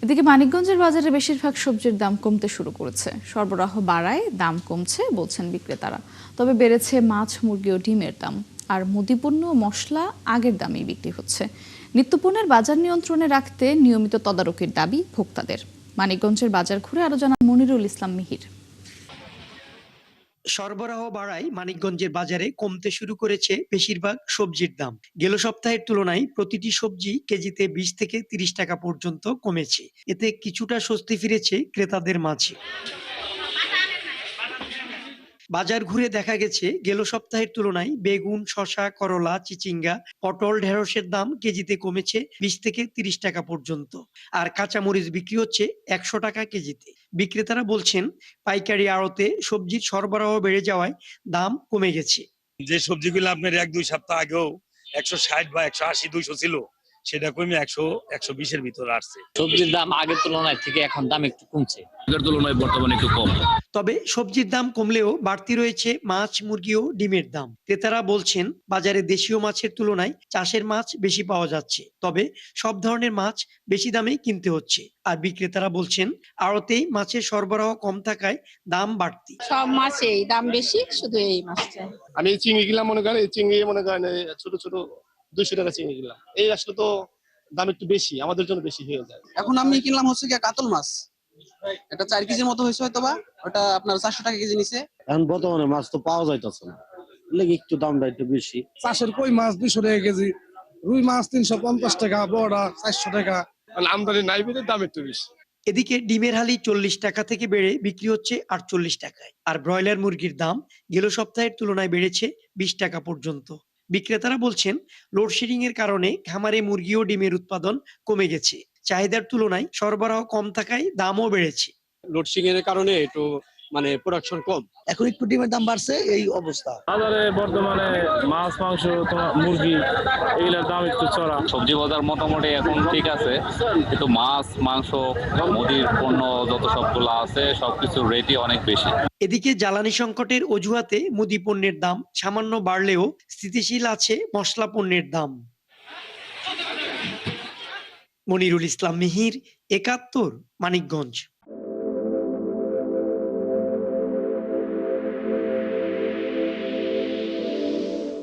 এদিকে মানিকগঞ্জের বাজারে বেশিরভাগ সবজির দাম কমতে শুরু করেছে। সরবরাহ বাড়ায় দাম কমছে বলছেন বিক্রেতারা। তবে বেড়েছে মাছ, মুরগি ও ডিমের দাম। আর মুদিপণ্য ও মশলা আগের দামেই বিক্রি হচ্ছে। নিত্যপণ্যের বাজার নিয়ন্ত্রণে রাখতে নিয়মিত তদারকির দাবি ভোক্তাদের। মানিকগঞ্জের বাজার ঘুরে আরো জানান মনিরুল ইসলাম মিহির। সরবরাহ বাড়ায় মানিকগঞ্জের বাজারে কমতে শুরু করেছে বেশিরভাগ সবজির দাম। গেল সপ্তাহের তুলনায় প্রতিটি সবজি কেজিতে 20 থেকে 30 টাকা পর্যন্ত কমেছে। এতে কিছুটা স্বস্তি ফিরেছে ক্রেতাদের মাঝে। বাজার ঘুরে দেখা গেছে গেল সপ্তাহের তুলনায় বেগুন, শসা, করলা, চিচিঙ্গা, পটল, ঢেঁড়সের দাম কেজিতে কমেছে 20 থেকে 30 টাকা পর্যন্ত। আর কাঁচামরিচ বিক্রি হচ্ছে 100 টাকা কেজিতে। বিক্রেতারা বলছেন পাইকারি আড়তে সবজির সরবরাহ বেড়ে যাওয়ায় দাম কমে গেছে। যে সবজিগুলো আপনার 1-2 সপ্তাহ আগেও 160 বা 180-200 ছিল, সেটা কমে 100-120 এর ভিতরে আসছে। সবজির দাম আগের তুলনায় থেকে এখন দাম একটু কমছে, আগের তুলনায় বর্তমানে একটু কম। তবে সবজির দাম কমলেও বাড়তি রয়েছে মাছ, মুরগি ও ডিমের দাম। ক্রেতারা বলছেন বাজারে দেশীয় মাছের তুলনায় চাষের মাছ বেশি পাওয়া যাচ্ছে। তবে সব ধরনের মাছ বেশি দামেই কিনতে হচ্ছে। আর বিক্রেতারা বলছেন আড়তেই মাছের সরবরাহ কম থাকায় দাম বাড়তি। সব মাছেই দাম বেশি, শুধু এই মাছটা। আমি চিংড়ি কিনলাম, মনে করেন এই চিংড়ি মনে করেন ছোট ছোট 200 টাকা চিংড়ি কিনলাম। এই আসলে তো দাম একটু বেশি, আমাদের জন্য বেশি হয়ে যায়। এখন আমি কিনলাম হচ্ছে কি কাতল মাছ, এটা 4 কেজির মতো হয়েছে হয়তো বা, ওটা আপনার 400 টাকা কেজি নিছে। এখন বর্তমানে মাছ তো পাওয়া যাইতেছে না, লেগে একটু দামটা একটু বেশি। চাষের কই মাছ 200 টাকা কেজি, রুই মাছ 350 টাকা, বড়া 400 টাকা। আমদানি নাই বলে দাম একটু বেশি। এদিকে ডিমের হালি 40 টাকা থেকে বেড়ে বিক্রি হচ্ছে 48 টাকায়। আর ব্রয়লার মুরগির দাম গেল সপ্তাহের তুলনায় বেড়েছে 20 টাকা পর্যন্ত। বিক্রেতারা বলছেন লোডশেডিং এর কারণে খামারে মুরগি ও ডিমের উৎপাদন কমে গেছে। চাহিদার তুলনায় সরবরাহ কম থাকায় দামও বেড়েছে। লোডশেডিং এর কারণে একটু প্রোডাকশন কম। এখন একটু ডিমের দাম বাড়ছে, এই অবস্থা। বাজারে বর্তমানে মাছ, মাংস, মুরগি এগুলোর দাম একটু চড়া। সবজি বাজার মোটামুটি এখন ঠিক আছে, কিন্তু মাছ, মাংস, মুদির পণ্য যত সবগুলো আছে সবকিছু রেটই অনেক বেশি। এদিকে জ্বালানি সংকটের অজুহাতে মুদি পণ্যের দাম সামান্য বাড়লেও স্থিতিশীল আছে মশলা পণ্যের দাম। মনিরুল ইসলাম মিহির, ৭১, মানিকগঞ্জ।